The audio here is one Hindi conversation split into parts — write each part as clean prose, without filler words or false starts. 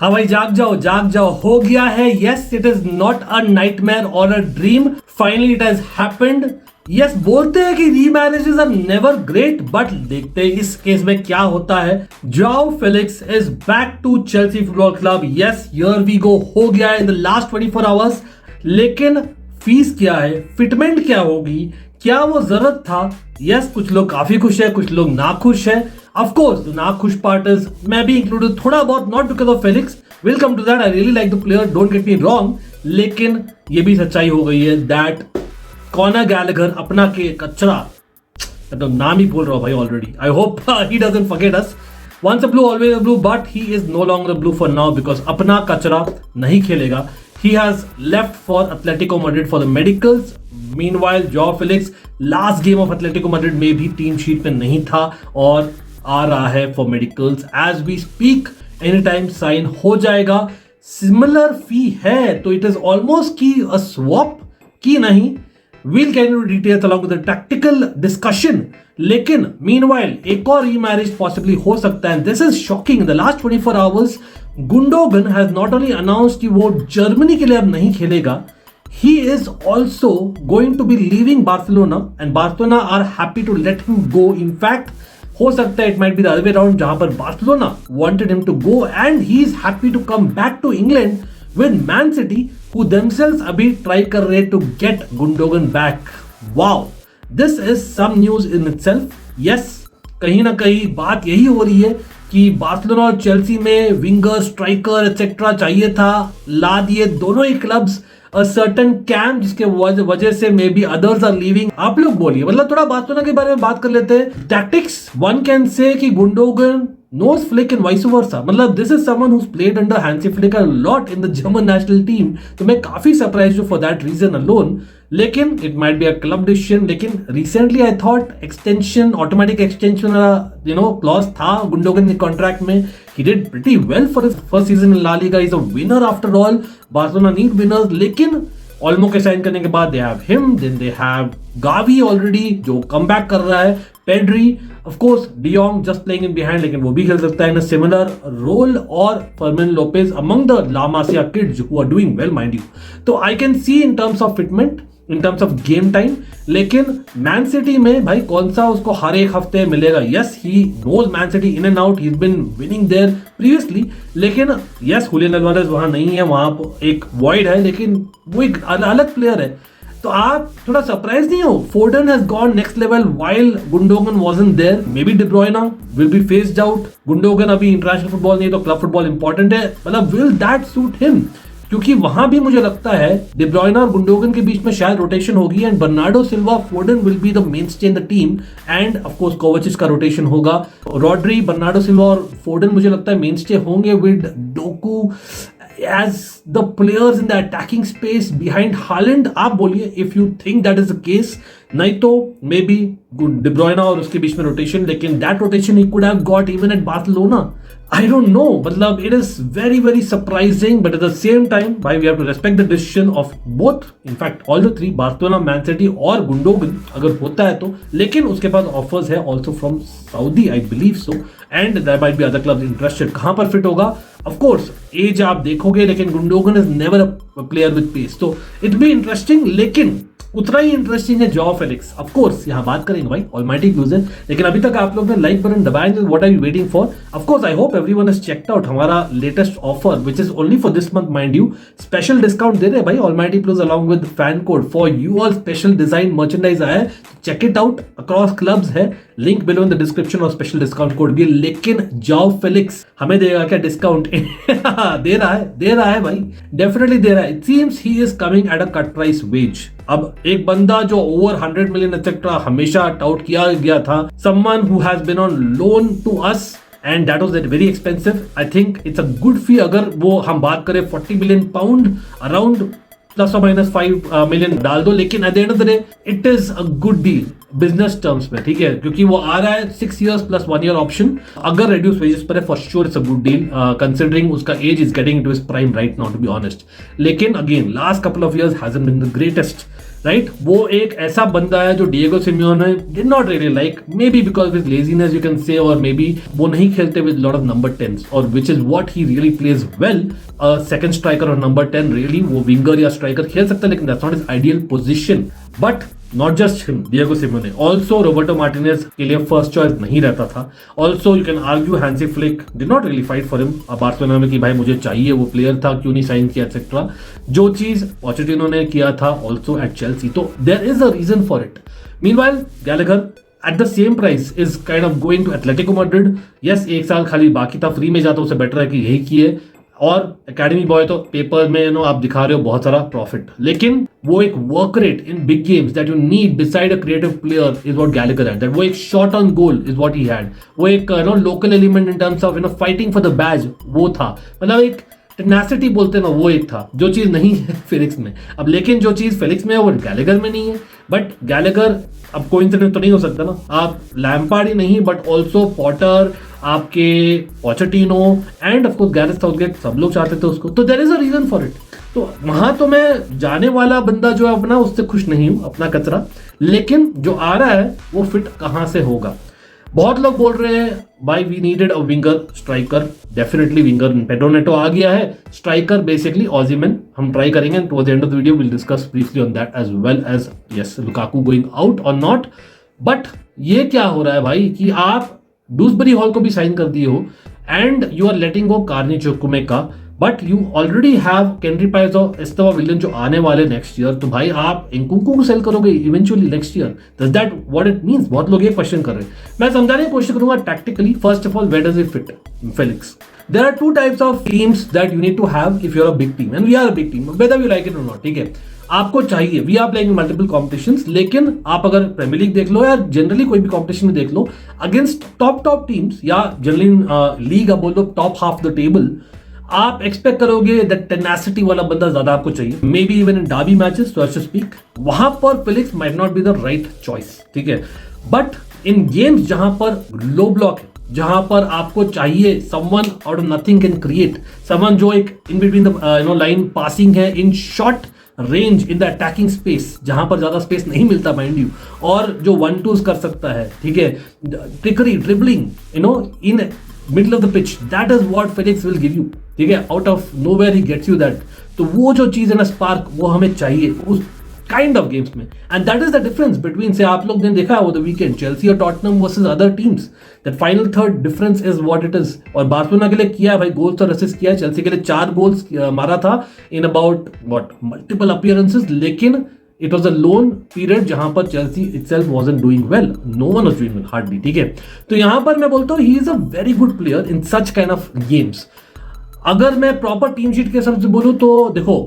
हाँ भाई, जाग जाओ, हो गया है। Yes, it is not a nightmare और a dream, finally it has happened. Yes, बोलते हैं कि remarriages are never great, but देखते हैं इस केस में क्या होता है। Joao Felix is back to Chelsea football club. Yes, here we go, हो गया है इन द लास्ट 24 आवर्स। लेकिन फीस क्या है, फिटमेंट क्या होगी, क्या वो जरूरत था? यस, कुछ लोग काफी खुश है, कुछ लोग नाखुश है। Of course, the नाखुश part is मैं भी included थोड़ा बहुत, not because of Felix. We'll come to that. I really like the player, don't get me wrong. लेकिन ये भी सच्चाई हो गई है that कॉनर गैलेगर अपना के कचरा, मतलब नाम ही बोल रहा हूँ भाई already. I hope he doesn't forget us. Once a blue, always a blue, but he is no longer a blue for now because अपना कचरा नहीं खेलेगा। He has left for Atletico Madrid for the medicals. Meanwhile, Joao Felix last game of Atletico Madrid में भी टीम शीट पे नहीं था और आ रहा है for medicals as we speak. Any time sign हो जाएगा। सिमिलर फी है तो इट इज ऑलमोस्ट की अ स्वैप की नहीं। Will get into details along with the tactical discussion. लेकिन मीनवाइल एक और रीमैरिज पॉसिबली हो सकता है। This is shocking. The last 24 hours Gundogan has not only announced कि वो जर्मनी के लिए अब नहीं खेलेगा, he is also going to be leaving Barcelona and Barcelona are happy to let him go. In fact, हो सकता है it might be the other way around, जहां पर Barcelona wanted him to go and he is happy to come back to England with Man City, who themselves अभी ट्राई कर रहे to get Gundogan back. Wow, this is some news in itself. Yes, कहीं ना कहीं बात यही हो रही है कि बार्सिलोना और चेल्सी में विंगर, स्ट्राइकर एटसेट्रा चाहिए था, ला दिए दोनों ही क्लब्स a certain camp, जिसके वजह से maybe others are leaving. आप लोग बोलिए, मतलब थोड़ा बार्सिलोना के बारे में बात कर लेते हैं। टैक्टिक्स, वन कैन से कि Gundogan knows Flick and vice versa. मतलब this is someone who's played under Hansi Flick a lot in the German national team. तो मैं काफी सरप्राइज हूँ for that reason alone. लेकिन it might be a club decision. लेकिन recently I thought extension, automatic extension clause था गुंडोगन के कॉन्ट्रैक्ट में। He did pretty well for his first season in La Liga. He's a winner after all. Barcelona need winners. लेकिन ऑल्मो के साइन करने के बाद they have him, then they have Gavi already जो कम बैक कर रहा है, Pedri, of course De Jong just playing in behind, लेकिन वो भी खेल सकता है इन अ सिमिलर रोल, और Fermin Lopez among the La Masia kids who are doing well mind you. तो I can see in terms of fitment, in terms of game time. लेकिन मैन सिटी में भाई कौन सा उसको हर एक हफ्ते मिलेगा? Yes, he knows Man City in and out, he has been winning there previously. लेकिन यस, हुलियन अल्वारेज वहां नहीं है, वहां एक वॉइड है, लेकिन वो एक अलग प्लेयर है। तो आप थोड़ा सरप्राइज नहीं हो? Foden has gone next level while Gundogan wasn't there. Maybe De Bruyne will be phased out. Gundogan अभी इंटरनेशनल फुटबॉल नहीं तो क्लब फुटबॉल इंपॉर्टेंट है, मतलब विल दैट सूट हिम? क्योंकि वहां भी मुझे लगता है De Bruyne और गुंडोगन के बीच में शायद रोटेशन होगी and Bernardo Silva, फोर्डन will be the मेनस्टे in the team and of course कोवाचिच का रोटेशन होगा। रॉड्री, बर्नार्डो सिल्वा और फोर्डन मुझे लगता है मेनस्टे होंगे with Docu as the players in the attacking space behind Haaland. आप बोलिए if you think that is the case. नहीं तो मे बी De Bruyne और उसके बीच में रोटेशन, लेकिन that rotation he could have got even at Barcelona. I don't know. मतलब it is very very surprising, but at the same time, why we have to respect the decision of both. In fact, all the three, Barcelona, Man City और गुंडोगन, अगर होता है तो। लेकिन उसके पास offers है also from Saudi, I believe so, and there might be other clubs interested. कहाँ पर fit होगा? Of course, एज आप देखोगे, लेकिन Gundogan is never a player with pace, तो इट बी इंटरेस्टिंग। लेकिन उतना ही इंटरेस्टिंग है जोआओ फेलिक्स। ऑफ कोर्स यहाँ बात करेंगे भाई ऑलमाइटी क्लूज है, लेकिन अभी तक आप लोग ने लाइक बटन दबाया नहीं, what are you waiting for? Of course I hope everyone has checked out हमारा latest offer which is only for this month, mind you. Special discount दे रहे हैं भाई almighty clues along with fan code for you all. Special design merchandise आया है, check it out, across clubs है, link below in the description और स्पेशल डिस्काउंट कोड भी। लेकिन जोआओ फेलिक्स हमें देगा क्या डिस्काउंट? दे रहा है भाई, डेफिनेटली दे रहा है। It seems he is coming at a cut price wage. अब एक बंदा जो ओवर 100 मिलियन एक्सेट्रा हमेशा टाउट किया गया था, someone who has been on loan to us and that was very expensive. I think it's a good fee अगर वो हम बात करें 40 मिलियन पाउंड अराउंड प्लस और माइनस 5 मिलियन डाल दो, लेकिन at the end of the day it is a good deal business terms में, ठीक है? क्योंकि वो आ रहा है 6 years प्लस 1 year ऑप्शन, अगर रिड्यूस वेजेस पर है for sure it's a good deal considering उसका age is getting into his prime right now, to be honest. लेकिन again last couple of years hasn't been the greatest, right वो एक ऐसा बंदा है जो Diego Simeone did not really like, maybe because with laziness you can say, और मे बी वो नहीं खेलते with lot of number 10s, और which is what he really pledge well. Second striker और नंबर 10 रियली वो विंगर या स्ट्राइकर खेल सकता है, लेकिन that's not his ideal position. But not just him, Diego Simeone, also Roberto Martinez के लिए फर्स्ट चॉइस नहीं रहता था. Also you can argue Hansi Flick did not really fight for him Barcelona में कि भाई मुझे चाहिए, वो प्लेयर था, क्यों नहीं साइन किया एक्सेट्रा, जो चीज पोचेटिनो ने किया था also at Chelsea. तो there is a reason for it. Meanwhile Gallagher at the same price is kind of going to Atletico Madrid. Yes, एक साल खाली बाकी था, फ्री में जाता, उससे बेटर है कि यही किए. और एकेडमी बॉय तो पेपर में आप दिखा रहे हो बहुत सारा प्रॉफिट, लेकिन वो एक work rate in big games that you need beside a creative player is what Gallagher had. That वो एक shot on goal is what he had. वो एक local element in terms of fighting for the badge वो था. मतलब एक टेनासिटी बोलते हैं ना, वो एक था, जो चीज नहीं है फिलिक्स में. अब लेकिन जो चीज फिलिक्स में है वो गैलेगर में नहीं है. बट गैलेगर अब कोइंसिडेंस तो नहीं हो सकता ना, आप लैम्पार्ड ही नहीं बट ऑल्सो पॉटर, आपके Pochettino and of course Gareth Southgate, सब लोग चाहते थे उसको. तो there is a reason for it. तो वहां तो मैं जाने वाला बंदा जो है अपना, उससे खुश नहीं हूं, अपना कचरा. लेकिन जो आ रहा है वो फिट कहां से होगा. बहुत लोग बोल रहे हैं भाई we needed a winger striker. Definitely winger Pedro Neto आ गया है. स्ट्राइकर बेसिकली ऑजिमन हम ट्राई करेंगे. Towards the end of the video will discuss briefly on that as well as yes Lukaku going out और नॉट. बट ये क्या हो रहा है भाई कि आप डूसबरी हॉल को भी साइन कर दिए हो and you are letting go Carney Chukwuemeka का, but you already have Kendry Paez और एस्तेवा विलियन जो आने वाले नेक्स्ट ईयर. तो भाई आप इंकुंकू को सेल करोगे eventually next year. Does that what it means? बहुत लोग ये क्वेश्चन कर रहे हैं. मैं समझाने की कोशिश करूंगा tactically. First of all, where does it fit Felix? There are two types of teams that you need to have if you're a big team, and we are a big team, whether you like it or not. ठीक है, आपको चाहिए, we are playing multiple competitions, लेकिन आप अगर प्रीमियर लीग देख लो या जनरली कोई भी कॉम्पिटिशन में देख लो, अगेंस्ट टॉप टीम्स या जनरली लीग आप बोल लो टॉप हाफ द टेबल, आप एक्सपेक्ट करोगे दैट टेनासिटी वाला बंदा ज्यादा आपको चाहिए. Maybe even in derby matches so to speak, वहां पर Felix might not be the right choice. ठीक है, बट इन गेम्स जहां पर लो ब्लॉक है, जहां पर आपको चाहिए someone out of nothing can create, someone जो एक in between the line passing है, in short range in the attacking space, जहां पर ज्यादा स्पेस नहीं मिलता माइंड यू, और जो 1-2s कर सकता है. ठीक है, trickery, dribbling, in middle of the pitch, that is what Felix will give you. ठीक है, out of nowhere he gets you that. तो वो जो चीज है ना, स्पार्क, वो हमें चाहिए उस काइंड ऑफ गेम्स में. And that is the difference between, से आप लोग ने देखा है वो द वीकेंड चेल्सी और Tottenham versus other teams, that final third difference is what it is. और बार्सिलोना के लिए किया है भाई, गोल्स और असिस्ट किया है. चेल्सी के लिए 4 गोल्स मारा था in about what multiple appearances, लेकिन it was a loan period जहां पर Chelsea itself wasn't doing well, no one was doing well hardly. ठीक है, तो यहां पर मैं बोलता हूं he is a very good player in such kind of games. अगर मैं प्रॉपर टीम शीट के हिसाब से बोलूं तो देखो,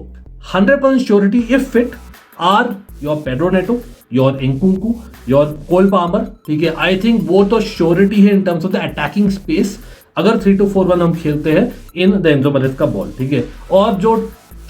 100% surety if fit are your Pedro Neto, your Nkunku, your Cole Palmer. ठीक है, आई थिंक वो तो श्योरिटी है in terms of the attacking space, अगर 3-2-4-1 हम खेलते हैं इन द एंजो मैरेस्का का बॉल. ठीक है, और जो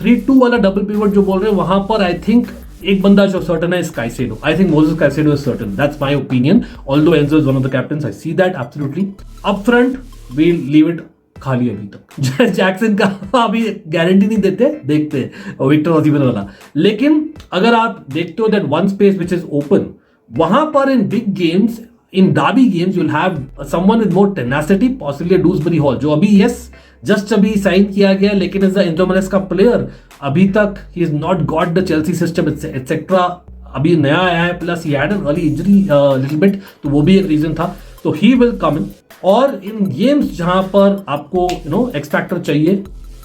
3-2 वाला डबल पिवट जो बोल रहे हैं, वहां पर आई थिंक एक बंदा जो सर्टन है, Caicedo. I think Moises Caicedo is certain, that's my opinion, although Enzo is one of the captains, I see that absolutely. Up front we leave it खाली अभी तक. जैक्सन का अभी गारंटी नहीं देते, देखते हैं विक्टर ओसिमन वाला. लेकिन अगर आप देखते हो that one space which is open, वहां पर in big games, in derby games, you will have someone with more tenacity, possibly Dewsbury Hall, जो अभी जस्ट अभी साइन किया गया, लेकिन इज द एंजो मैरेस्का का प्लेयर. अभी तक he is not got the Chelsea system etcetera, अभी नया आया है, plus he had an early injury little bit, तो वो भी एक रीजन था. तो ही विल कम इन. और इन गेम्स जहां पर आपको एक्स फैक्टर चाहिए,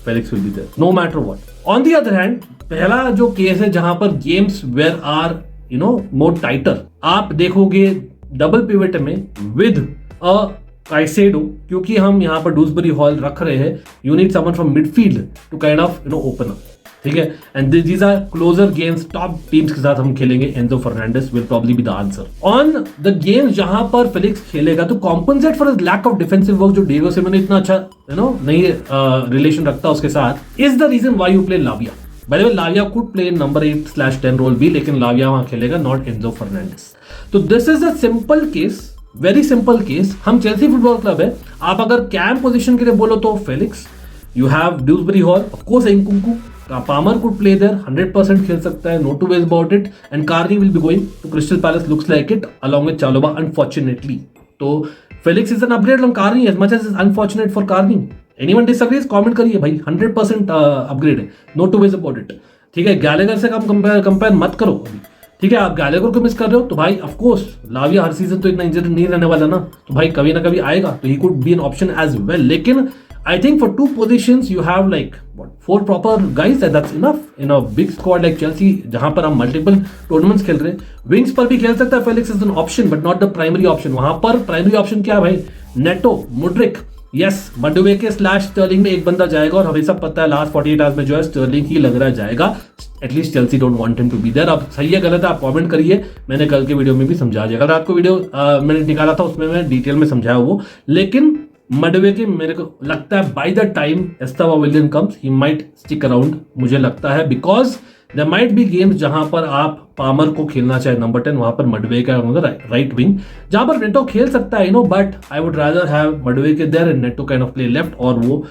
Felix will be there no matter what. On the other hand, पहला जो केस है जहां पर games where are more tighter, आप देखोगे डबल पिवट में विद अ काइसेडो, क्योंकि हम यहां पर डूसबरी हॉल रख रहे हैं, you need someone from midfield to kind of open up. ठीक है, and these are closer games, top teams के साथ हम खेलेंगे. Enzo Fernandez will probably be the answer on the games जहां पर फिलिक्स खेलेगा. तो compensate for lack of defensive work, जो डिएगो सिमोने इतना अच्छा नहीं रिलेशन रखता उसके साथ, is the reason why you play Lavia. By the way, Lavia could play in number 8/10 role भी, लेकिन लाविया वहां खेलेगा, नॉट एंजो फर्नांडिस. तो this is a simple case, very simple case. हम चेल्सी फुटबॉल क्लब है, आप अगर कैम पोजीशन के लिए बोलो तो Felix, you have Dewsbury Hall, of course Nkunku, Palmer could play there, 100% खेल सकता है, no two ways about it. And Carney will be going to Crystal Palace, looks like it, along with Chalobah, unfortunately. तो Felix is an upgrade on Carney as much as it's unfortunate for Carney. Anyone disagrees? Comment करिए भाई, 100% upgrade है, no two ways about it. ठीक है, गैलेगर से कम कंपेयर मत करो अभी. ठीक है, आप गैलेगर को मिस कर रहे हो तो भाई ऑफ कोर्स लाविया हर सीजन तो इतना इंजर्ड नहीं रहने वाला ना, तो भाई कभी ना कभी आएगा, तो ही could be an option as well. लेकिन I think for two positions you have like what 4 proper guys and that's enough in a big squad like Chelsea जहां पर हम multiple tournaments खेल रहे हैं. विंग्स पर भी खेल सकता है Felix is an option but not the primary option. वहां पर प्राइमरी ऑप्शन क्या है भाई? Neto, Mudryk, yes Madueke slash Sterling में एक बंदा जाएगा और हमें सब पता है लास्ट 48 आवर्स में जो है स्टर्लिंग ही लग रहा है जाएगा. At least Chelsea don't want him to be there. अब सही है गलत है आप कमेंट करिए, मैंने कल के वीडियो में भी समझा दिया. कल रात को वीडियो मैंने निकाला था उसमें मैं डिटेल में समझाया वो. लेकिन मडुवेके मेरे को लगता है by the time Estevao Willian comes he might stick around, मुझे लगता है, because there might be games जहां पर आप पामर को खेलना चाहे नंबर 10, वहां पर मडुवेके राइट विंग जहां पर नेटो खेल सकता है, but I would rather have Madueke there and Neto kind of play left, और वो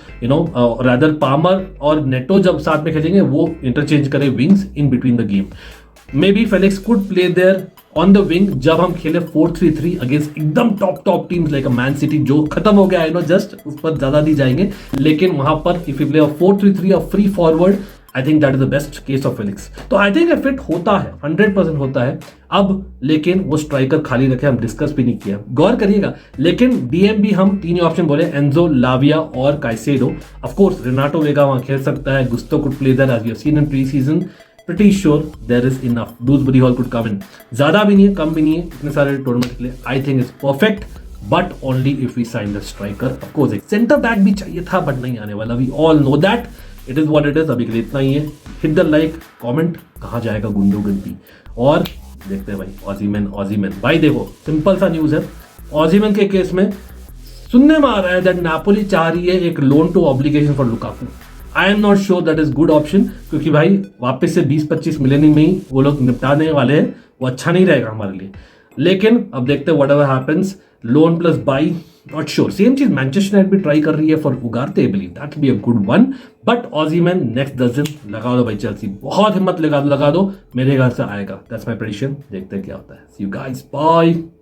रादर पामर और नेटो जब साथ में खेलेंगे वो इंटरचेंज करे wings in between the game. Maybe Felix could play there on the wing जब हम खेले 4-3-3 अगेंस्ट एकदम top teams like a Man City जो खत्म हो गया है, जस्ट उस पर ज्यादा नहीं जाएंगे. लेकिन वहां पर इफ यू प्ले 4-3-3 और free forward, I think that is the best case of Felix. तो आई थिंक फिट होता है, 100% होता है. अब लेकिन वो स्ट्राइकर खाली रखे, हम डिस्कस भी नहीं किया, गौर करिएगा. लेकिन डीएम भी हम 3 ऑप्शन बोले, एंजो, लाविया और Caicedo. Of course Renato Veiga वहां खेल सकता है, Gusto could play there as we have seen in pre season. Pretty sure there is enough. Dewsbury Hall could come in. ज्यादा भी नहीं है, कम भी नहीं है, इतने सारे टूर्नामेंट के लिए. I think it's perfect, but only if we sign the striker. Of course, एक सेंटर बैक भी चाहिए था, but नहीं आने वाला. We all know that. It is what it is. अभी के लिए इतना ही है. Hit the like, comment. कहाँ जाएगा गुंडोगर्दी? और देखते हैं भाई ऑजीमैन. भाई देखो सिंपल सा न्यूज है. ऑजीमैन के केस में सुनने में आ रहा है दैट नापोली चाह रही है एक loan to obligation for Lukaku. I am not sure that is good option, क्योंकि भाई वापस से 20-25 मिलियन में ही वो लोग निपटाने वाले हैं, वो अच्छा नहीं रहेगा हमारे लिए. लेकिन अब देखते हैं whatever happens. Loan plus buy, not sure. Same चीज मैनचेस्टर यूनाइटेड भी ट्राई कर रही है for Ugarte, I believe that be a good one. But Osimhen next dozen लगा दो भाई चेल्सी, बहुत हिम्मत लगा दो, मेरे घर से आएगा. That's my prediction. देखते हैं क्या होता है. सी यू गाइस, बाय.